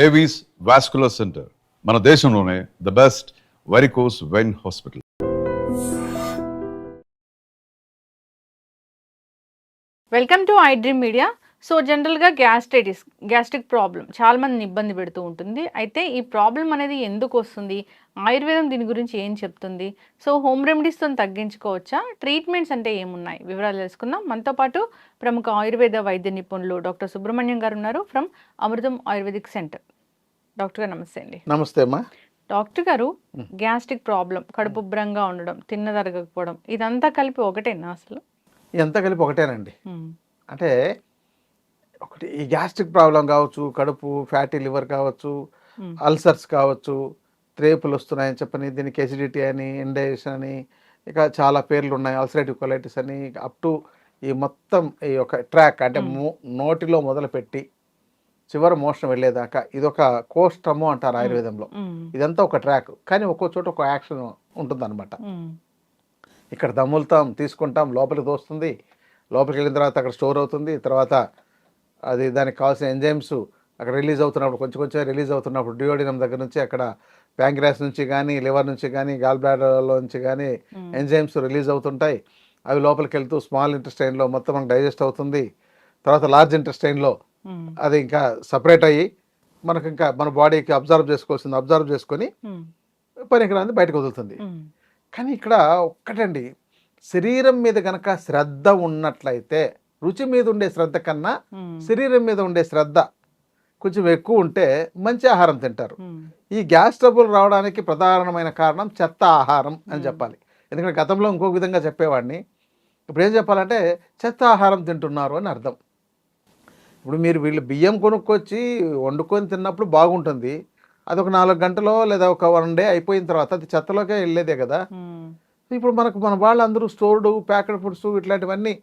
Avis vascular centre మన దేశంలోనే the best varicose vein hospital. Welcome to I dream media. So జనరల్గా gastric problem చాలా మందిని ఇబ్బంది పెడుతూ ఉంటుంది. అయితే ఈ ప్రాబ్లం అనేది ఎందుకు వస్తుంది, ఆయుర్వేదం దీని గురించి ఏం చెప్తుంది, సో హోమ్ రెమెడీస్తో తగ్గించుకోవచ్చా, ట్రీట్మెంట్స్ అంటే ఏమున్నాయి, వివరాలు తెలుసుకుందాం. మనతో పాటు ప్రముఖ ఆయుర్వేద వైద్య నిపుణులు డాక్టర్ సుబ్రహ్మణ్యం గారు ఉన్నారు from Amrutham ayurvedic centre. Doctor గారు నమస్తే అండి. నమస్తే అమ్మా. డాక్టర్ గారు, గ్యాస్ట్రిక్ ప్రాబ్లం, కడుపు ఉబ్బరంగా ఉండడం, తిన్నదరగకపోవడం, ఇదంతా కలిపి ఒకటేనా అసలు? ఇదంతా కలిపి ఒకటేనండి. అంటే ఒకటి ఈ గ్యాస్ట్రిక్ ప్రాబ్లం కావచ్చు, కడుపు ఫ్యాటీ లివర్ కావచ్చు, అల్సర్స్ కావచ్చు, త్రేపులు వస్తున్నాయని చెప్పని దీనికి ఎసిడిటీ అని, ఇండైజెషన్ అని, ఇక చాలా పేర్లు ఉన్నాయి, అల్సరేటివ్ కొలైటిస్ అని, అప్ టు ఈ మొత్తం ఈ ఒక ట్రాక్ అంటే నోటిలో మొదలుపెట్టి చివరి మోషన్ వెళ్ళేదాకా ఇదొక కోష్టము అంటారు ఆయుర్వేదంలో. ఇదంతా ఒక ట్రాక్, కానీ ఒక్కో చోట ఒక యాక్షన్ ఉంటుందన్నమాట. ఇక్కడ దమ్ములుతాం, తీసుకుంటాం, లోపలికి దోస్తుంది, లోపలికి వెళ్ళిన తర్వాత అక్కడ స్టోర్ అవుతుంది, తర్వాత అది దానికి కావాల్సిన ఎంజైమ్స్ అక్కడ రిలీజ్ అవుతున్నప్పుడు కొంచెం కొంచెం రిలీజ్ అవుతున్నప్పుడు డియోడినం దగ్గర నుంచి అక్కడ ప్యాంక్రియాస్ నుంచి కానీ, లివర్ నుంచి కానీ, గాల్ బ్లాడర్లో నుంచి కానీ ఎంజైమ్స్ రిలీజ్ అవుతుంటాయి. అవి లోపలికి వెళ్తూ స్మాల్ ఇంటెస్టైన్లో మొత్తం మనకు డైజెస్ట్ అవుతుంది. తర్వాత లార్జ్ ఇంటెస్టైన్లో అది ఇంకా సపరేట్ అయ్యి మనకు ఇంకా మన బాడీకి అబ్జర్వ్ చేసుకొని పనికిరాంది బయటకు వదులుతుంది. కానీ ఇక్కడ ఒక్కటండి, శరీరం మీద కనుక శ్రద్ధ ఉన్నట్లయితే, రుచి మీద ఉండే శ్రద్ధ కన్నా శరీరం మీద ఉండే శ్రద్ధ కొంచెం ఎక్కువ ఉంటే మంచి ఆహారం తింటారు. ఈ గ్యాస్ ట్రబుల్ రావడానికి ప్రధానమైన కారణం చెత్త ఆహారం అని చెప్పాలి. ఎందుకంటే గతంలో ఇంకొక విధంగా చెప్పేవాడిని, ఇప్పుడు ఏం చెప్పాలంటే చెత్త ఆహారం తింటున్నారు అని అర్థం. ఇప్పుడు మీరు వీళ్ళు బియ్యం కొనుక్కొచ్చి వండుకొని తిన్నప్పుడు బాగుంటుంది, అదొక 4 గంటలో లేదా ఒక 1 డే అయిపోయిన తర్వాత అది చెత్తలోకే వెళ్ళేదే కదా. ఇప్పుడు మన వాళ్ళు అందరూ స్టోర్డు ప్యాకెడ్ ఫుడ్స్ ఇట్లాంటివన్నీ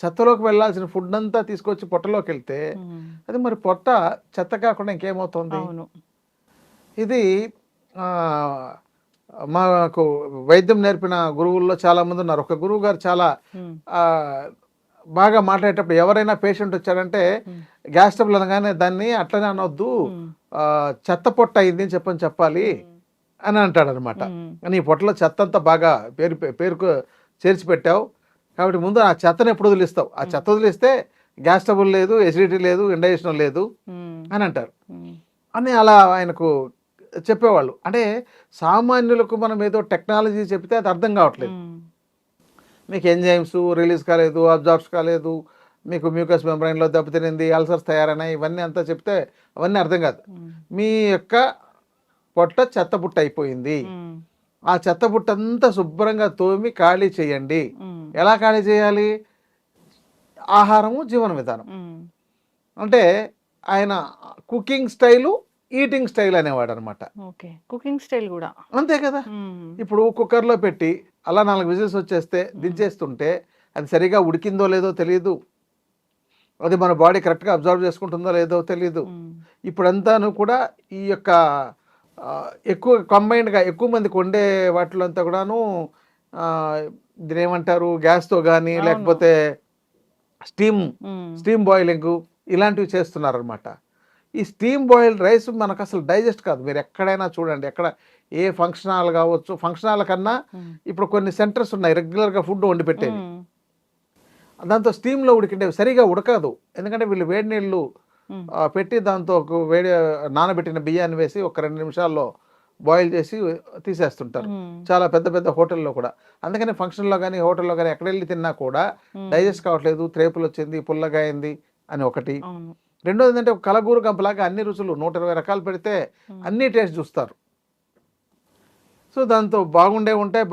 చెత్తలోకి వెళ్ళాల్సిన ఫుడ్ అంతా తీసుకొచ్చి పొట్టలోకి వెళ్తే అది మరి పొట్ట చెత్త కాకుండా ఇంకేమవుతుంది? ఇది మాకు వైద్యం నేర్పిన గురువుల్లో చాలామంది ఉన్నారు. ఒక గురువు గారు చాలా బాగా మాట్లాడేటప్పుడు ఎవరైనా పేషెంట్ వచ్చారంటే గ్యాస్ ట్రబుల్ అనగానే దాన్ని అట్లనే అనొద్దు, చెత్త పొట్ట అయింది అని చెప్పాలి అని అంటాడు అనమాట. నీ పొట్టలో చెత్త అంతా బాగా పేరుకు చేర్చి పెట్టావు కాబట్టి ముందు ఆ చెత్తను ఎప్పుడు వదిలిస్తావు, ఆ చెత్త వదిలిస్తే గ్యాస్ ట్రబుల్ లేదు, ఎసిడిటీ లేదు, ఇండైజెషన్ లేదు అని అంటారు అని అలా ఆయనకు చెప్పేవాళ్ళు. అంటే సామాన్యులకు మనం ఏదో టెక్నాలజీ చెప్తే అది అర్థం కావట్లేదు. మీకు ఎంజైమ్స్ రిలీజ్ కాలేదు, అబ్జార్బ్స్ కాలేదు, మీకు మ్యూకస్ మెంబ్రైన్లో దెబ్బతినింది, అల్సర్స్ తయారైనాయి, ఇవన్నీ అంతా చెప్తే అవన్నీ అర్థం కాదు. మీ యొక్క పొట్ట చెత్తబుట్ట అయిపోయింది, ఆ చెత్తబుట్ట అంతా శుభ్రంగా తోమి ఖాళీ చేయండి. ఎలా ఖాళీ చేయాలి? ఆహారము, జీవన విధానం. అంటే ఆయన కుకింగ్ స్టైలు, ఈటింగ్ స్టైల్ అనేవాడు అనమాట. కుకింగ్ స్టైల్ కూడా అంతే కదా. ఇప్పుడు కుక్కర్లో పెట్టి అలా 4 విజిల్స్ వచ్చేస్తే దించేస్తుంటే అది సరిగా ఉడికిందో లేదో తెలియదు, అది మన బాడీ కరెక్ట్గా అబ్జర్వ్ చేసుకుంటుందో లేదో తెలియదు. ఇప్పుడంతాను కూడా ఈ యొక్క ఎక్కువ కంబైన్డ్గా ఎక్కువ మందికి వండే వాటిలో అంతా కూడాను దీని ఏమంటారు, గ్యాస్తో కానీ లేకపోతే స్టీమ్ బాయిలింగ్ ఇలాంటివి చేస్తున్నారనమాట. ఈ స్టీమ్ బాయిల్డ్ రైస్ మనకు అసలు డైజెస్ట్ కాదు. మీరు ఎక్కడైనా చూడండి, ఎక్కడ ఏ ఫంక్షన్ హాల్ కావచ్చు, ఫంక్షన్ హాల్ కన్నా ఇప్పుడు కొన్ని సెంటర్స్ ఉన్నాయి రెగ్యులర్గా ఫుడ్ వండి పెట్టేవి, దాంతో స్టీమ్లో ఉడికిండేవి సరిగా ఉడకదు. ఎందుకంటే వీళ్ళు వేడి నీళ్ళు పెట్టి దాంతో వేడి నానబెట్టిన బియ్యాన్ని వేసి ఒక 2 నిమిషాల్లో బాయిల్ చేసి తీసేస్తుంటారు చాలా పెద్ద పెద్ద హోటల్లో కూడా. అందుకని ఫంక్షన్లో కానీ హోటల్లో కానీ ఎక్కడ వెళ్ళి తిన్నా కూడా డైజెస్ట్ కావట్లేదు, త్రేపులు వచ్చింది, పుల్లగా అయింది అని ఒకటి. రెండోది ఏంటంటే ఒక కలగూరు గంపలాగా అన్ని రుచులు 120 రకాలు పెడితే అన్ని టేస్ట్ చూస్తారు. సో దాంతో బాగుండే ఉంటాయి,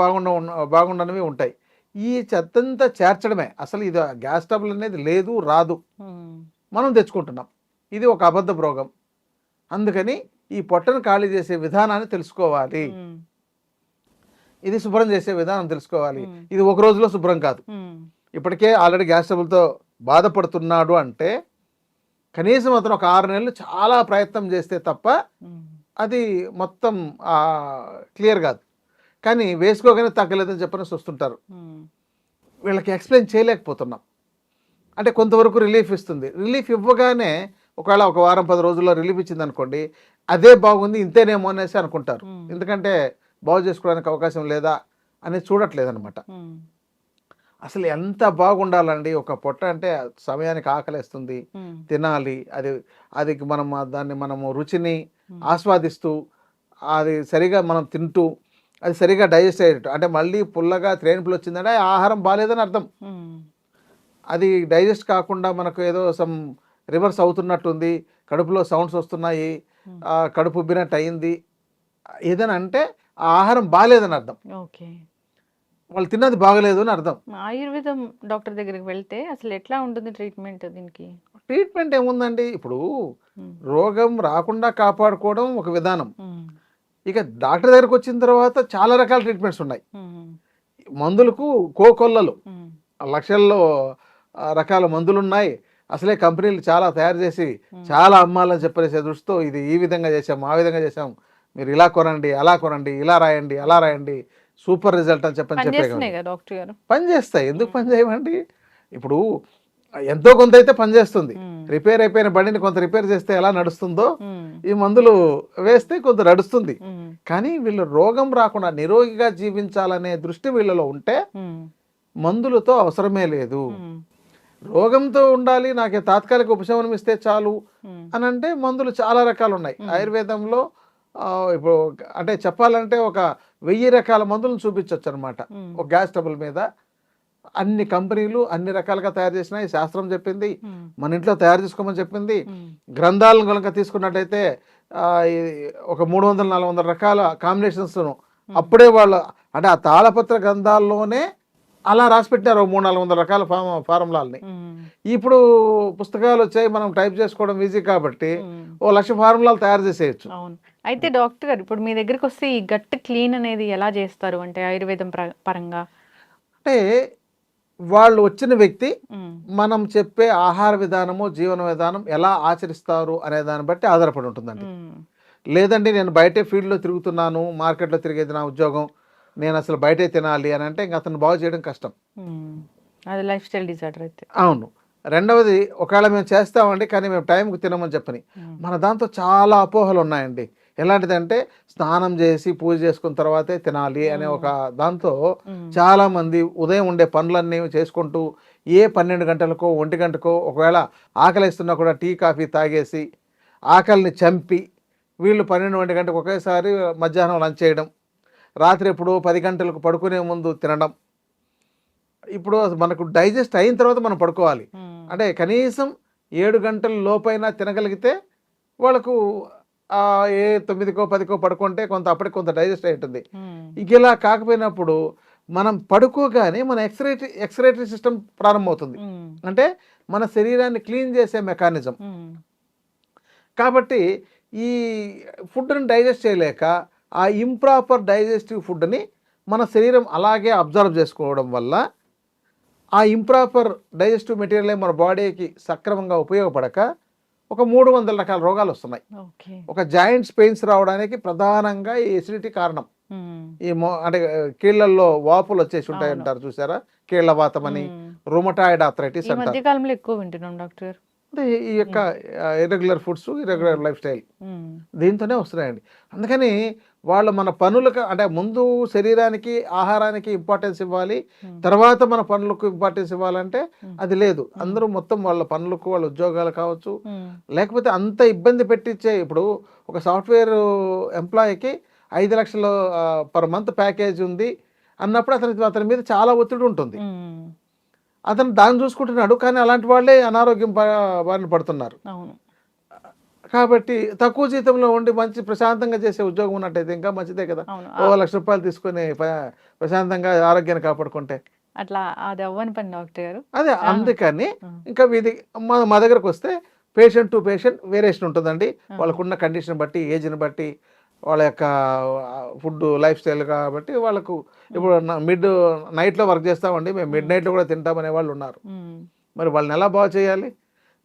బాగుండనివి ఉంటాయి. ఈ చెత్తంతా చేర్చడమే అసలు. ఇది గ్యాస్ ట్రబుల్ అనేది లేదు, రాదు, మనం తెచ్చుకుంటున్నాం. ఇది ఒక అబద్ధ రోగం. అందుకని ఈ పొట్టను ఖాళీ చేసే విధానాన్ని తెలుసుకోవాలి, ఇది శుభ్రం చేసే విధానం తెలుసుకోవాలి. ఇది ఒక రోజులో శుభ్రం కాదు. ఇప్పటికే ఆల్రెడీ గ్యాస్ ట్రబుల్తో బాధపడుతున్నాడు అంటే కనీసం అతను ఒక 6 నెలలు చాలా ప్రయత్నం చేస్తే తప్ప అది మొత్తం క్లియర్ కాదు. కానీ వేసుకోగానే తగ్గలేదని చెప్పని వస్తుంటారు. వీళ్ళకి ఎక్స్ప్లెయిన్ చేయలేకపోతున్నాం. అంటే కొంతవరకు రిలీఫ్ ఇస్తుంది. రిలీఫ్ ఇవ్వగానే ఒకవేళ ఒక వారం 10 రోజుల్లో రిలీఫ్ ఇచ్చింది అనుకోండి, అదే బాగుంది ఇంతేనేమో అనేసి అనుకుంటారు. ఎందుకంటే బాగు చేసుకోవడానికి అవకాశం లేదా అనేది చూడట్లేదన్నమాట. అసలు ఎంత బాగుండాలండి ఒక పొట్ట అంటే సమయానికి ఆకలేస్తుంది, తినాలి, అది దాన్ని మనము రుచిని ఆస్వాదిస్తూ అది సరిగా మనం తింటూ అది సరిగా డైజెస్ట్ అయ్యేటట్టు, అంటే మళ్ళీ పుల్లగా త్రేణుపులు వచ్చిందంటే ఆహారం బాగాలేదని అర్థం. అది డైజెస్ట్ కాకుండా మనకు ఏదో సమ్ రివర్స్ అవుతున్నట్టుంది, కడుపులో సౌండ్స్ వస్తున్నాయి, కడుపు ఉబ్బినట్టు అయింది ఏదైనా అంటే ఆ ఆహారం బాగాలేదని అర్థం. ఓకే, వాళ్ళు తిన్నది బాగలేదు అని అర్థం. ఆయుర్వేదం డాక్టర్ దగ్గరికి వెళ్తే అసలు ఎట్లా ఉంటుంది ట్రీట్మెంట్ దీనికి? ట్రీట్మెంట్ ఏముందండి, ఇప్పుడు రోగం రాకుండా కాపాడుకోవడం ఒక విధానం. ఇక డాక్టర్ దగ్గరకు వచ్చిన తర్వాత చాలా రకాల ట్రీట్మెంట్స్ ఉన్నాయి. మందులకు కోకొల్లలు, లక్షల్లో రకాల మందులు ఉన్నాయి. అసలే కంపెనీలు చాలా తయారు చేసి చాలా అమ్మాలని చెప్పేసే దృష్టితో ఇది ఈ విధంగా చేసాం, ఆ విధంగా చేసాం, మీరు ఇలా కొనండి, అలా కొనండి, ఇలా రాయండి, అలా రాయండి, సూపర్ రిజల్ట్ అని చెప్పే పని చేస్తాయి. ఎందుకు పని చేయమండి? ఇప్పుడు ఎంతో కొంత అయితే పని చేస్తుంది. రిపేర్ అయిపోయిన బండిని కొంత రిపేర్ చేస్తే ఎలా నడుస్తుందో ఈ మందులు వేస్తే కొంత నడుస్తుంది. కానీ వీళ్ళు రోగం రాకుండా నిరోగిగా జీవించాలనే దృష్టి వీళ్ళలో ఉంటే మందులతో అవసరమే లేదు. రోగంతో ఉండాలి, నాకు తాత్కాలిక ఉపశమనం ఇస్తే చాలు అని అంటే మందులు చాలా రకాలు ఉన్నాయి ఆయుర్వేదంలో. ఇప్పుడు అంటే చెప్పాలంటే ఒక 1000 రకాల మందులను చూపించవచ్చు అనమాట ఒక గ్యాస్ ట్రబుల్ మీద. అన్ని కంపెనీలు అన్ని రకాలుగా తయారు చేసినాయి, శాస్త్రం చెప్పింది, మన ఇంట్లో తయారు చేసుకోమని చెప్పింది. గ్రంథాలను కనుక తీసుకున్నట్టయితే ఒక 300-400 రకాల కాంబినేషన్స్ అప్పుడే వాళ్ళు అంటే ఆ తాళపత్ర గ్రంథాల్లోనే అలా రాసిపెట్టారు 300-400 రకాల ఫార్ములాలని. ఇప్పుడు పుస్తకాలు వచ్చాయి, మనం టైప్ చేసుకోవడం ఈజీ కాబట్టి 1,00,000 ఫార్ములాలు తయారు చేసేయచ్చు. అవును. అయితే డాక్టర్ గారు ఇప్పుడు మీ దగ్గరికి వస్తే ఈ గట్ క్లీన్ అనేది ఎలా చేస్తారు అంటే ఆయుర్వేదం పరంగా? అంటే వాళ్ళు వచ్చిన వ్యక్తి మనం చెప్పే ఆహార విధానము, జీవన విధానం ఎలా ఆచరిస్తారు అనే దాన్ని బట్టి ఆధారపడి ఉంటుందండి. లేదండి నేను బయటే ఫీల్డ్లో తిరుగుతున్నాను, మార్కెట్లో తిరిగేది నా ఉద్యోగం, నేను అసలు బయటే తినాలి అని అంటే ఇంక అతను బాగు చేయడం కష్టం. అది లైఫ్ స్టైల్ డిజార్డర్ అయితే. అవును. రెండవది, ఒకవేళ మేము చేస్తామండి కానీ మేము టైంకి తినమని చెప్పని మన దాంతో చాలా అపోహలు ఉన్నాయండి. ఎలాంటిదంటే స్నానం చేసి పూజ చేసుకున్న తర్వాతే తినాలి అనే ఒక దాంతో చాలా మంది ఉదయం ఉండే పనులన్నీ చేసుకుంటూ 12 గంటలకో 1 గంటకో ఒకవేళ ఆకలిస్తున్నా కూడా టీ కాఫీ తాగేసి ఆకలిని చంపి వీళ్ళు 12-1 గంటకు ఒకేసారి మధ్యాహ్నం లంచ్ చేయడం, రాత్రి ఎప్పుడు 10 గంటలకు పడుకునే ముందు తినడం. ఇప్పుడు మనకు డైజెస్ట్ అయిన తర్వాత మనం పడుకోవాలి అంటే కనీసం 7 గంటల లోపైనా తినగలిగితే వాళ్ళకు 9కో 10కో పడుకుంటే కొంత అప్పటికి కొంత డైజెస్ట్ అయి ఉంటుంది. ఇక ఇలా కాకపోయినప్పుడు మనం పడుకోగానే మన ఎక్స్క్రేటరీ సిస్టమ్ ప్రారంభమవుతుంది, అంటే మన శరీరాన్ని క్లీన్ చేసే మెకానిజం. కాబట్టి ఈ ఫుడ్ని డైజెస్ట్ చేయలేక ఆ ఇంప్రాపర్ డైజెస్టివ్ ఫుడ్ని మన శరీరం అలాగే అబ్జర్వ్ చేసుకోవడం వల్ల ఆ ఇంప్రాపర్ డైజెస్టివ్ మెటీరియల్ మన బాడీకి సక్రమంగా ఉపయోగపడక ఒక 300 రకాల రోగాలు వస్తున్నాయి. ఒక జాయింట్స్ పెయిన్స్ రావడానికి ప్రధానంగా ఈ ఎసిడిటీ కారణం. ఈ అంటే కీళ్లలో వాపులు వచ్చేసి ఉంటాయి అంటారు చూసారా, కీళ్ల వాతం అని, రుమటాయిడ్ ఆర్థరైటిస్ అంటారు. ఎక్కువ వింటున్నాం డాక్టర్. అంటే ఈ యొక్క irregular foods, irregular life style దీంతోనే వస్తున్నాయండి. అందుకని వాళ్ళు మన పనులకు అంటే ముందు శరీరానికి ఆహారానికి ఇంపార్టెన్స్ ఇవ్వాలి, తర్వాత మన పనులకు ఇంపార్టెన్స్ ఇవ్వాలంటే అది లేదు. అందరూ మొత్తం వాళ్ళ పనులకు, వాళ్ళ ఉద్యోగాలు కావచ్చు, లేకపోతే అంత ఇబ్బంది పెట్టించే. ఇప్పుడు ఒక సాఫ్ట్వేర్ ఎంప్లాయీకి 5 లక్షలు పర్ మంత్ ప్యాకేజ్ ఉంది అన్నప్పుడు అతని మీద చాలా ఒత్తిడి ఉంటుంది. అతను దాన్ని చూసుకుంటున్నాడు, కానీ అలాంటి వాళ్ళే అనారోగ్యం బారిన పడుతున్నారు. కాబట్టి తక్కువ జీతంలో ఉండి మంచి ప్రశాంతంగా చేసే ఉద్యోగం ఉన్నట్టయితే ఇంకా మంచిదే కదా. 1,00,000 రూపాయలు తీసుకొని ప్రశాంతంగా ఆరోగ్యాన్ని కాపాడుకుంటే అట్లా అది అవ్వని పని డాక్టర్ గారు. అదే అందుకని ఇంకా మా దగ్గరకు వస్తే పేషెంట్ టు పేషెంట్ వేరియేషన్ ఉంటుందండి. వాళ్ళకున్న కండిషన్ బట్టి, ఏజ్ని బట్టి, వాళ్ళ యొక్క ఫుడ్ లైఫ్ స్టైల్ కాబట్టి వాళ్ళకు ఇప్పుడు నైట్లో వర్క్ చేస్తామండి, మేము మిడ్ నైట్లో కూడా తింటామనే వాళ్ళు ఉన్నారు. మరి వాళ్ళని ఎలా బాగు చేయాలి?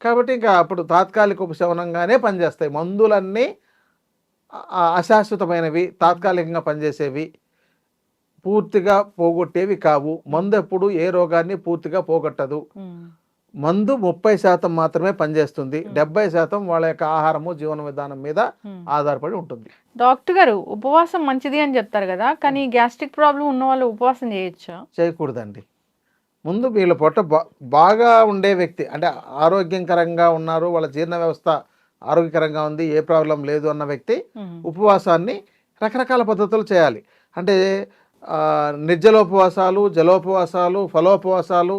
కాబట్టి ఇంకా అప్పుడు తాత్కాలిక ఉపశమనంగానే పనిచేస్తాయి. మందులన్నీ అశాశ్వతమైనవి, తాత్కాలికంగా పనిచేసేవి, పూర్తిగా పోగొట్టేవి కావు. మందు ఎప్పుడు ఏ రోగాన్ని పూర్తిగా పోగొట్టదు. మందు 30% మాత్రమే పనిచేస్తుంది, 70% వాళ్ళ యొక్క ఆహారము జీవన విధానం మీద ఆధారపడి ఉంటుంది. డాక్టర్ గారు ఉపవాసం మంచిది అని చెప్తారు కదా, కానీ గ్యాస్ట్రిక్ ప్రాబ్లం ఉన్న వాళ్ళు ఉపవాసం చేయొచ్చా? చేయకూడదండి. ముందు వీళ్ళ పొట్ట బాగా ఉండే వ్యక్తి, అంటే ఆరోగ్యకరంగా ఉన్నారు, వాళ్ళ జీర్ణ వ్యవస్థ ఆరోగ్యకరంగా ఉంది, ఏ ప్రాబ్లం లేదు అన్న వ్యక్తి ఉపవాసాన్ని రకరకాల పద్ధతులు చేయాలి. అంటే నిర్జలోపవాసాలు, జలోపవాసాలు, ఫలోపవాసాలు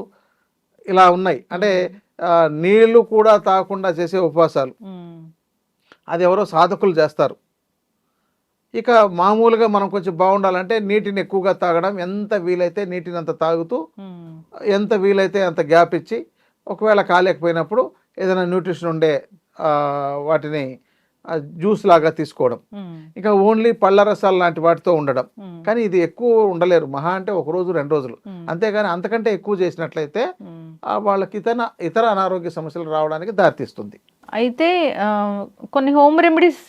ఇలా ఉన్నాయి. అంటే నీళ్లు కూడా తాగకుండా చేసే ఉపవాసాలు, అది ఎవరో సాధకులు చేస్తారు. ఇక మామూలుగా మనం కొంచెం బాగుండాలంటే నీటిని ఎక్కువగా తాగడం, ఎంత వీలైతే నీటిని అంత తాగుతూ, ఎంత వీలైతే అంత గ్యాప్ ఇచ్చి, ఒకవేళ కాలేకపోయినప్పుడు ఏదైనా న్యూట్రిషన్ ఉండే వాటిని జ్యూస్ లాగా తీసుకోవడం, ఇంకా ఓన్లీ పళ్ళ రసాలు లాంటి వాటితో ఉండడం. కానీ ఇది ఎక్కువ ఉండలేరు, మహా అంటే 1 రోజు 2 రోజులు, అంతేగాని అంతకంటే ఎక్కువ చేసినట్లయితే వాళ్ళకి ఇతర అనారోగ్య సమస్యలు రావడానికి దారితీస్తుంది. అయితే కొన్ని హోమ్ రెమెడీస్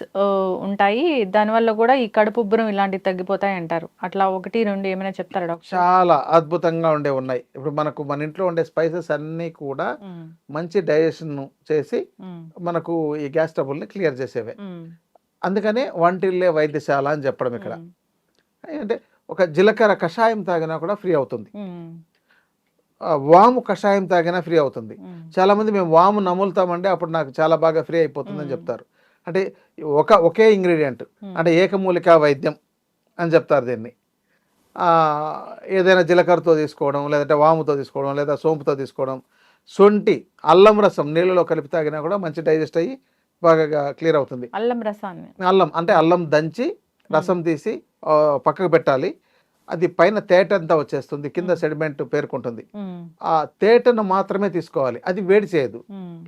ఉంటాయి, దానివల్ల కూడా ఈ కడుపు ఉబ్బరం ఇలాంటివి తగ్గిపోతాయి అంటారు. అట్లా 1, 2 ఏమైనా చెప్తారా డాక్టర్? చాలా అద్భుతంగా ఉన్నాయి. ఇప్పుడు మన ఇంట్లో ఉండే స్పైసెస్ అన్నీ కూడా మంచి డైజెషన్ చేసి మనకు ఈ గ్యాస్ ట్రబుల్ని క్లియర్ చేసేవే. అందుకనే వంటిల్లే వైద్యశాల అని చెప్పడం ఇక్కడ. అంటే ఒక జీలకర్ర కషాయం తాగినా కూడా ఫ్రీ అవుతుంది, వాము కషాయం తాగినా ఫ్రీ అవుతుంది. చాలామంది మేము వాము నములుతామంటే అప్పుడు నాకు చాలా బాగా ఫ్రీ అయిపోతుందని చెప్తారు. అంటే ఒకే ఇంగ్రీడియంట్, అంటే ఏకమూలికా వైద్యం అని చెప్తారు దీన్ని. ఏదైనా జీలకర్రతో తీసుకోవడం, లేదంటే వాముతో తీసుకోవడం, లేదా సోంపుతో తీసుకోవడం, శొంఠి అల్లం రసం నీళ్ళలో కలిపి తాగినా కూడా మంచి డైజెస్ట్ అయ్యి బాగా క్లియర్ అవుతుంది. అల్లం రసాన్ని, అల్లం దంచి రసం తీసి పక్కకు పెట్టాలి. అది పైన తేట అంతా వచ్చేస్తుంది, కింద సెడిమెంట్ పేరుకుంటుంది. ఆ తేటను మాత్రమే తీసుకోవాలి, అది వేడి చేయదు.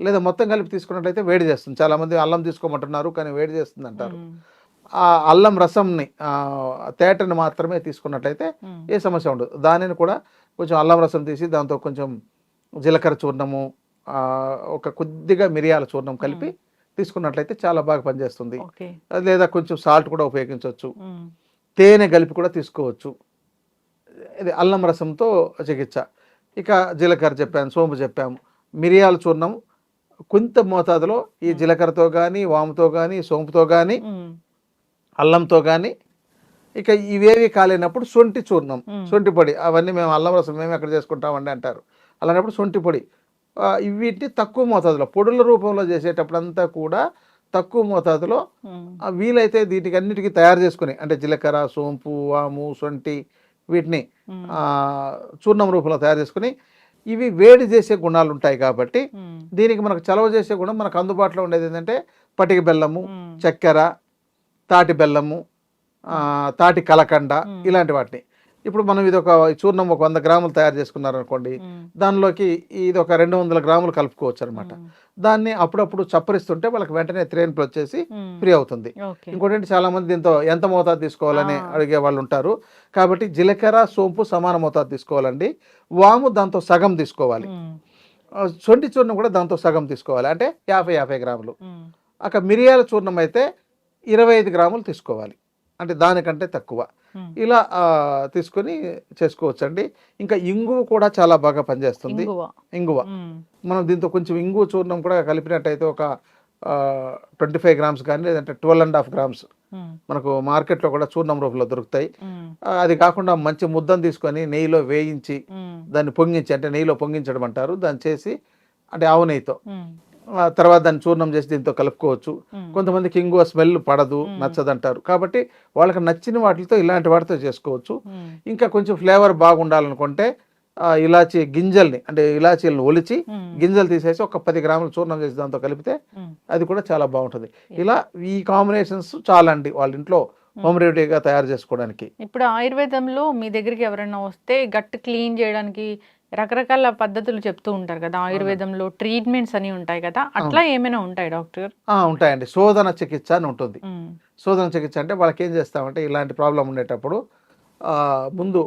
లేదా మొత్తం కలిపి తీసుకున్నట్లయితే వేడి చేస్తుంది. చాలా మంది అల్లం తీసుకోమంటున్నారు కానీ వేడి చేస్తుంది అంటారు. ఆ అల్లం రసంని తేటను మాత్రమే తీసుకున్నట్లయితే ఏ సమస్య ఉండదు. దానిని కూడా కొంచెం అల్లం రసం తీసి దాంతో కొంచెం జీలకర్ర చూర్ణము, ఒక కొద్దిగా మిరియాల చూర్ణం కలిపి తీసుకున్నట్లయితే చాలా బాగా పనిచేస్తుంది. లేదా కొంచెం సాల్ట్ కూడా ఉపయోగించవచ్చు, తేనె కలిపి కూడా తీసుకోవచ్చు. ఇది అల్లం రసంతో చికిత్స. ఇక జీలకర్ర చెప్పాము, సోంపు చెప్పాము, మిరియాల చూర్ణం కొంత మోతాదులో ఈ జీలకర్రతో కానీ, వాముతో కానీ, సోంపుతో కానీ, అల్లంతో కానీ. ఇక ఇవేవి కాలేనప్పుడు శొంఠి చూర్ణం, శొంఠి పొడి, అవన్నీ మేము అల్లం రసం మేము ఎక్కడ చేసుకుంటామండి అంటారు. అలాంటప్పుడు శొంఠి పొడి, వీటిని తక్కువ మోతాదులో పొడుల రూపంలో చేసేటప్పుడంతా కూడా తక్కువ మోతాదులో వీలైతే వీటికి అన్నిటికీ తయారు చేసుకుని, అంటే జీలకర్ర, సోంపు, వాము, శొంఠి వీటిని చూర్ణం రూపంలో తయారు చేసుకుని, ఇవి వేడి చేసే గుణాలు ఉంటాయి కాబట్టి దీనికి మనకు చలవ చేసే గుణం మనకు అందుబాటులో ఉండేది ఏంటంటే పటిక బెల్లము, చక్కెర, తాటి బెల్లము, తాటి కలకండ, ఇలాంటి వాటిని. ఇప్పుడు మనం ఇది ఒక చూర్ణం 100 గ్రాములు తయారు చేసుకున్నారనుకోండి, దానిలోకి ఇది ఒక 200 గ్రాములు కలుపుకోవచ్చు అనమాట. దాన్ని అప్పుడప్పుడు చప్పరిస్తుంటే వాళ్ళకి వెంటనే త్రేన్పులు వచ్చేసి ఫ్రీ అవుతుంది. ఇంకోటి చాలా మంది దీంతో ఎంత మోతాదు తీసుకోవాలని అడిగే వాళ్ళు ఉంటారు. కాబట్టి జీలకర్ర, సోంపు సమాన మోతాదు తీసుకోవాలండి. వాము దాంతో సగం తీసుకోవాలి, శొంఠి చూర్ణం కూడా దాంతో సగం తీసుకోవాలి, అంటే 50 గ్రాములు. అక్కడ మిరియాల చూర్ణం అయితే 25 గ్రాములు తీసుకోవాలి, అంటే దానికంటే తక్కువ. ఇలా తీసుకొని చేసుకోవచ్చు అండి. ఇంకా ఇంగువ కూడా చాలా బాగా పనిచేస్తుంది. ఇంగువ మనం దీంతో కొంచెం ఇంగువ చూర్ణం కూడా కలిపినట్టయితే ఒక 25 గ్రామ్స్ కానీ, లేదంటే 12.5 గ్రామ్స్ మనకు మార్కెట్లో కూడా చూర్ణం రూపంలో దొరుకుతాయి. అది కాకుండా మంచి ముద్దను తీసుకొని నెయ్యిలో వేయించి దాన్ని పొంగించి, అంటే నెయ్యిలో పొంగించడం అంటారు, దాన్ని చేసి, అంటే ఆవు నెయ్యితో, తర్వాత దాన్ని చూర్ణం చేసి దీంతో కలుపుకోవచ్చు. కొంతమందికి ఇంగువ స్మెల్ పడదు, నచ్చదంటారు. కాబట్టి వాళ్ళకి నచ్చిన వాటితో ఇలాంటి వాటితో చేసుకోవచ్చు. ఇంకా కొంచెం ఫ్లేవర్ బాగుండాలనుకుంటే ఇలాచీ గింజల్ని, అంటే ఇలాచీలను ఒలిచి గింజలు తీసేసి ఒక 10 గ్రాములు చూర్ణం చేసి దాంతో కలిపితే అది కూడా చాలా బాగుంటుంది. ఇలా ఈ కాంబినేషన్స్ చాలా అండి వాళ్ళ ఇంట్లో హోమ్ రెమెడీగా తయారు చేసుకోవడానికి. ఇప్పుడు ఆయుర్వేదంలో మీ దగ్గరికి ఎవరైనా వస్తే గట్ క్లీన్ చేయడానికి రకరకాల పద్ధతులు చెప్తూ ఉంటారు కదా, ఆయుర్వేదంలో ట్రీట్మెంట్స్ అని ఉంటాయి కదా, అట్లా ఏమైనా ఉంటాయి డాక్టర్? ఉంటాయండి. శోధన చికిత్స అని ఉంటుంది. శోధన చికిత్స అంటే వాళ్ళకి ఏం చేస్తామంటే ఇలాంటి ప్రాబ్లం ఉండేటప్పుడు ముందు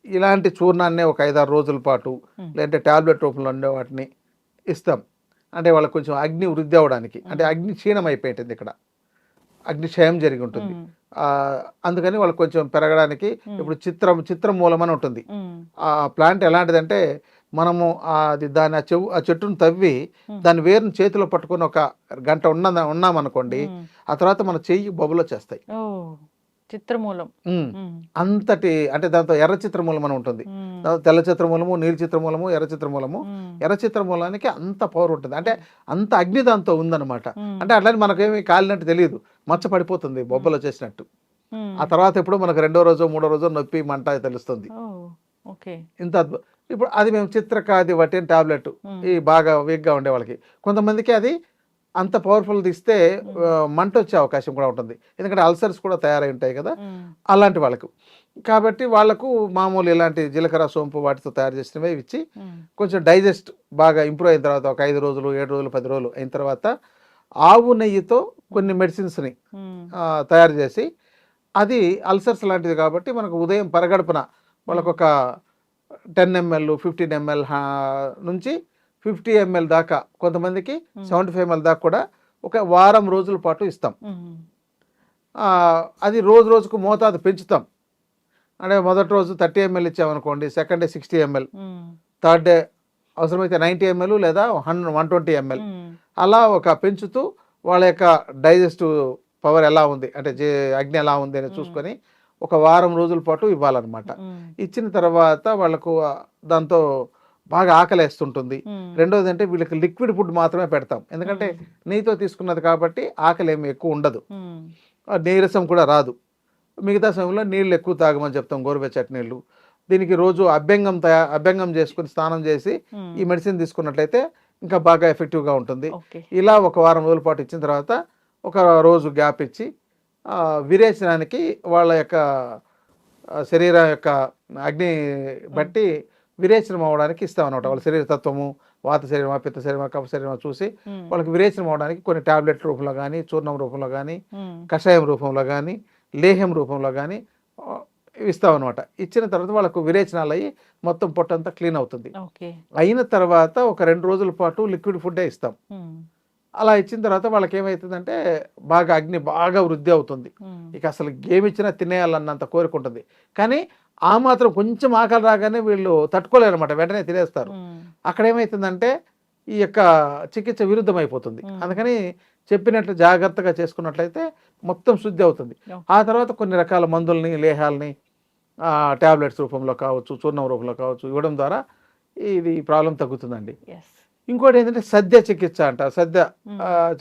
ఇలాంటి చూర్ణాన్ని ఒక 5-6 రోజుల పాటు, లేదంటే ట్యాబ్లెట్ రూపంలో ఉండే వాటిని ఇస్తాం. అంటే వాళ్ళకి కొంచెం అగ్ని వృద్ధి అవ్వడానికి, అంటే అగ్ని క్షీణం అయిపోయింది, ఇక్కడ అగ్నిక్షయం జరిగి ఉంటుంది. అందుకని వాళ్ళకి కొంచెం పెరగడానికి ఇప్పుడు చిత్రమూలం అని ఉంటుంది. ఆ ప్లాంట్ ఎలాంటిదంటే మనము అది దాని ఆ చెట్టును తవ్వి దాని వేరుని చేతిలో పట్టుకొని ఒక గంట ఉన్నామనుకోండి, ఆ తర్వాత మన చెయ్యి బొబ్బలు వచ్చేస్తాయి. ఓ చిత్రమూలం. అంతటి అంటే దాంతో ఎర్ర చిత్రమూలం అని ఉంటుంది. తెల్ల చిత్రమూలము, నీలి చిత్రమూలము, ఎర్ర చిత్రమూలము. ఎర్ర చిత్రమూలానికి అంత పవర్ ఉంటుంది, అంటే అంత అగ్ని దాంతో ఉందన్నమాట. అంటే అట్లని మనకేమి కాలినట్టు తెలియదు, మచ్చ పడిపోతుంది బొబ్బలు వచ్చేసినట్టు. ఆ తర్వాత ఎప్పుడు మనకు 2వ రోజో 3వ రోజో నొప్పి మంట తెలుస్తుంది. ఇంత ఇప్పుడు అది మేము చిత్రకాది వటిన్ టాబ్లెట్ ఈ బాగా వీక్గా ఉండే వాళ్ళకి, కొంతమందికి అది అంత పవర్ఫుల్ ఇస్తే మంట వచ్చే అవకాశం కూడా ఉంటుంది, ఎందుకంటే అల్సర్స్ కూడా తయారై ఉంటాయి కదా అలాంటి వాళ్ళకు. కాబట్టి వాళ్ళకు మామూలు ఇలాంటి జీలకర్ర సోంపు వాటితో తయారు చేసినవి ఇచ్చి కొంచెం డైజెస్ట్ బాగా ఇంప్రూవ్ అయిన తర్వాత ఒక 5 రోజులు 7 రోజులు 10 రోజులు అయిన తర్వాత ఆవు నెయ్యితో కొన్ని మెడిసిన్స్ని తయారు చేసి, అది అల్సర్స్ లాంటిది కాబట్టి మనకు ఉదయం పరగడుపున వాళ్ళకు ఒక 10 ml 15 ml నుంచి 50 ml దాకా, కొంతమందికి 75 ml దాకా కూడా ఒక వారం రోజుల పాటు ఇస్తాం. అది రోజు రోజుకు మోతాదు పెంచుతాం. అంటే మొదటి రోజు 30 ml ఇచ్చామనుకోండి, second day 60 ml, third day అవసరమైతే 90 ml లేదా 120 ml, అలా ఒక పెంచుతూ వాళ్ళ యొక్క డైజెస్టివ్ పవర్ ఎలా ఉంది అంటే అగ్ని ఎలా ఉంది అని చూసుకొని ఒక వారం రోజుల పాటు ఇవ్వాలన్నమాట. ఇచ్చిన తర్వాత వాళ్ళకు దాంతో బాగా ఆకలేస్తుంటుంది. రెండోది అంటే వీళ్ళకి లిక్విడ్ ఫుడ్ మాత్రమే పెడతాం, ఎందుకంటే నెయ్యితో తీసుకున్నది కాబట్టి ఆకలి ఏమి ఎక్కువ ఉండదు, నీరసం కూడా రాదు. మిగతా సమయంలో నీళ్ళు ఎక్కువ తాగమని చెప్తాం, గోరువెచ్చటి నీళ్ళు. దీనికి రోజు అభ్యంగం చేసుకుని స్నానం చేసి ఈ మెడిసిన్ తీసుకున్నట్లయితే ఇంకా బాగా ఎఫెక్టివ్గా ఉంటుంది. ఇలా ఒక వారం రోజుల పాటు ఇచ్చిన తర్వాత ఒక రోజు గ్యాప్ ఇచ్చి విరేచనానికి వాళ్ళ యొక్క శరీరం యొక్క అగ్ని బట్టి విరేచనం అవడానికి ఇస్తాం అనమాట. వాళ్ళ శరీర తత్వము, వాత శరీరమా, పిత్త శరీరమా, కఫ శరీరమా చూసి వాళ్ళకి విరేచనం అవడానికి కొన్ని టాబ్లెట్ రూపంలో కానీ, చూర్ణం రూపంలో కానీ, కషాయం రూపంలో కానీ, లేహ్యం రూపంలో కానీ ఇస్తాం అనమాట. ఇచ్చిన తర్వాత వాళ్ళకు విరేచనాలు అయ్యి మొత్తం పొట్టంతా క్లీన్ అవుతుంది. అయిన తర్వాత ఒక 2 రోజుల పాటు లిక్విడ్ ఫుడ్డే ఇస్తాం. అలా ఇచ్చిన తర్వాత వాళ్ళకి ఏమవుతుందంటే బాగా అగ్ని బాగా వృద్ధి అవుతుంది, ఇక అసలు ఏమి ఇచ్చినా తినేయాలన్నంత కోరుకుంటుంది. కానీ ఆ మాత్రం కొంచెం ఆకలి రాగానే వీళ్ళు తట్టుకోలేరు అనమాట, వెంటనే తినేస్తారు. అక్కడ ఏమవుతుందంటే ఈ యొక్క చికిత్స విరుద్ధం అయిపోతుంది. అందుకని చెప్పినట్లు జాగ్రత్తగా చేసుకున్నట్లయితే మొత్తం శుద్ధి అవుతుంది. ఆ తర్వాత కొన్ని రకాల మందుల్ని, లేహాలని టాబ్లెట్స్ రూపంలో కావచ్చు, చూర్ణం రూపంలో కావచ్చు ఇవ్వడం ద్వారా ఇది ప్రాబ్లం తగ్గుతుందండి. ఇంకోటి ఏంటంటే సద్య చికిత్స అంట. సద్య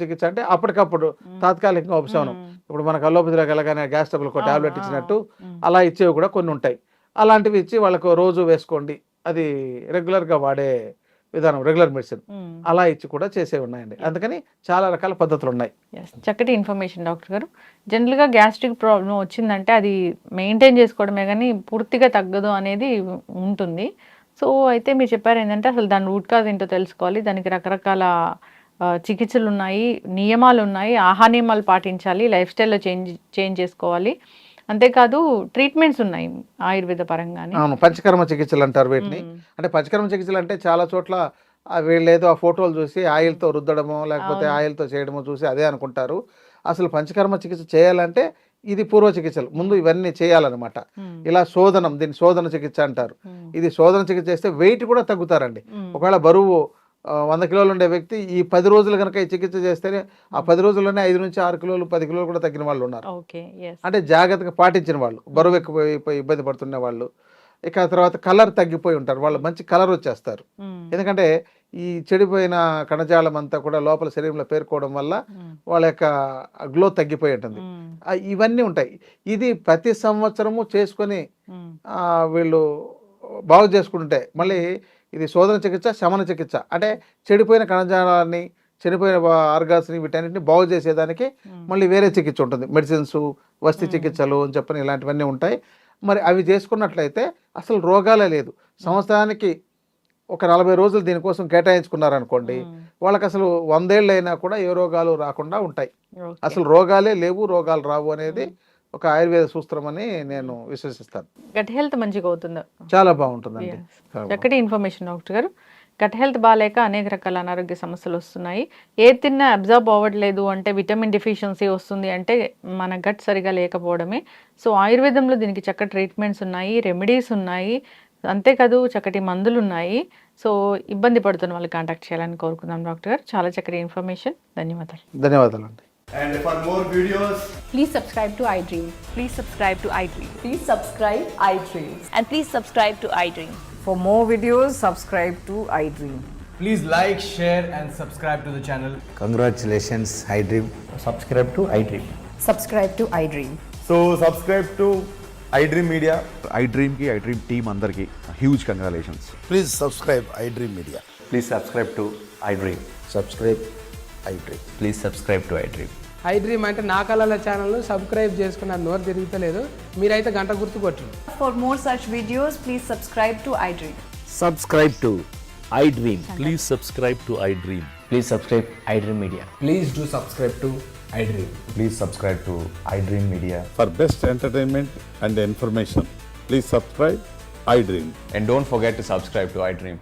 చికిత్స అంటే అప్పటికప్పుడు తాత్కాలికంగా ఉపశమనం. ఇప్పుడు మనకు అల్లోపతిలోకి వెళ్ళగానే గ్యాస్ ట్రబుల్కి టాబ్లెట్ ఇచ్చినట్టు అలా ఇచ్చేవి కూడా కొన్ని ఉంటాయి. అలాంటివి ఇచ్చి వాళ్ళకు రోజు వేసుకోండి, అది రెగ్యులర్గా వాడే విధానం, రెగ్యులర్ మెడిసిన్ అలా ఇచ్చి కూడా చేసేవి ఉన్నాయండి. అందుకని చాలా రకాల పద్ధతులు ఉన్నాయి. చక్కటి ఇన్ఫర్మేషన్ డాక్టర్ గారు. జనరల్గా గ్యాస్ట్రిక్ ప్రాబ్లం వచ్చిందంటే అది మెయింటైన్ చేసుకోవడమే కానీ పూర్తిగా తగ్గదు అనేది ఉంటుంది. సో అయితే మీరు చెప్పారు ఏంటంటే అసలు దాని రూట్ కాజ్ ఏంటో తెలుసుకోవాలి, దానికి రకరకాల చికిత్సలు ఉన్నాయి, నియమాలు ఉన్నాయి, ఆహార నియమాలు పాటించాలి, లైఫ్ స్టైల్లో చేంజ్ చేసుకోవాలి, అంతేకాదు ట్రీట్మెంట్స్ ఉన్నాయి ఆయుర్వేద పరంగానే. అవును, పంచకర్మ చికిత్సలు అంటారు వీటిని. అంటే పంచకర్మ చికిత్సలు అంటే చాలా చోట్ల వీళ్ళు ఏదో ఆ ఫోటోలు చూసి ఆయిల్తో రుద్దడమో లేకపోతే ఆయిల్తో చేయడమో చూసి అదే అనుకుంటారు. అసలు పంచకర్మ చికిత్స చేయాలంటే ఇది పూర్వ చికిత్సలు, ముందు ఇవన్నీ చేయాలన్నమాట. ఇలా శోధనం, దీన్ని శోధన చికిత్స అంటారు. ఇది శోధన చికిత్స చేస్తే వెయిట్ కూడా తగ్గుతారండి. ఒకవేళ బరువు 100 కిలోలు ఉండే వ్యక్తి ఈ 10 రోజులు కనుక ఈ చికిత్స చేస్తేనే ఆ 10 రోజుల్లోనే 5 నుంచి 6 కిలోలు 10 కిలోలు కూడా తగ్గిన వాళ్ళు ఉన్నారు. అంటే జాగ్రత్తగా పాటించిన వాళ్ళు, బరువు ఎక్కువైపోయి ఇబ్బంది పడుతున్న వాళ్ళు. ఇక తర్వాత కలర్ తగ్గిపోయి ఉంటారు, వాళ్ళు మంచి కలర్ వచ్చేస్తారు. ఎందుకంటే ఈ చెడిపోయిన కణజాలం అంతా కూడా లోపల శరీరంలో పేరుకోవడం వల్ల వాళ్ళ యొక్క గ్లో తగ్గిపోయి ఉంటుంది. ఇవన్నీ ఉంటాయి. ఇది ప్రతి సంవత్సరము చేసుకొని వీళ్ళు బాగు చేసుకుంటే మళ్ళీ ఇది శోధన చికిత్స, శమన చికిత్స. అంటే చెడిపోయిన కణజాలాన్ని, చెడిపోయిన ఆర్గాన్స్ని వీటన్నిటిని బాగు చేసేదానికి మళ్ళీ వేరే చికిత్స ఉంటుంది. మెడిసిన్స్, వస్తీ చికిత్సలు అని చెప్పని ఇలాంటివన్నీ ఉంటాయి. మరి అవి చేసుకున్నట్లయితే అసలు రోగాలే లేదు. సంవత్సరానికి ఒక 40 రోజులు దీనికోసం కేటాయించుకున్నారనుకోండి, వాళ్ళకి అసలు 100 ఏళ్ళు అయినా కూడా ఏ రోగాలు రాకుండా ఉంటాయి. అసలు రోగాలే లేవు, రోగాలు రావు అనేది ఒక ఆయుర్వేద సూత్రం అని నేను విశ్వసిస్తాను. గట్ హెల్త్ మంచిగా అవుతుంది, చాలా బాగుంటుందండి. చక్కటి ఇన్ఫర్మేషన్ డాక్టర్ గారు. గట్ హెల్త్ బాగాలేక అనేక రకాల అనారోగ్య సమస్యలు వస్తున్నాయి. ఏది తిన్నా అబ్జర్వ్ అవ్వట్లేదు అంటే విటమిన్ డెఫిషియన్సీ వస్తుంది అంటే మన గట్ సరిగా లేకపోవడమే. సో ఆయుర్వేదంలో దీనికి చక్కటి ట్రీట్మెంట్స్ ఉన్నాయి, రెమెడీస్ ఉన్నాయి. అంతేకాదు చక్కటి మందులు ఉన్నాయి. సో ఇబ్బంది పడుతున్న వాళ్ళు కాంటాక్ట్ చేయాలని కోరుకుందాం డాక్టర్ గారు. చాలా చక్కటి ఇన్ఫర్మేషన్. ధన్యవాదాలు. ధన్యవాదాలండి. And for more videos, Please subscribe to iDream. Please subscribe to iDream. Please subscribe iDream. And please subscribe to iDream. For more videos, subscribe to iDream. please like, share, and subscribe to the channel. Congratulations, iDream. Subscribe to iDream. Subscribe to iDream. So subscribe to iDream Media. iDream team అందరికి huge congratulations. Please subscribe iDream Media. Please subscribe to iDream. Subscribe iDream. Please subscribe to iDream. iDream అంటే నా కళల ఛానల్ను subscribe చేసుకున్న నోరు తిరుగుతలేదు, మీరైతే గంట గుర్తు కొట్టండి. For more such videos, please subscribe to iDream. Subscribe to iDream. Please subscribe to iDream. Please subscribe iDream Media. Please do subscribe to iDream. Please subscribe to iDream Media. For best entertainment and information, please subscribe iDream. And don't forget to subscribe to iDream.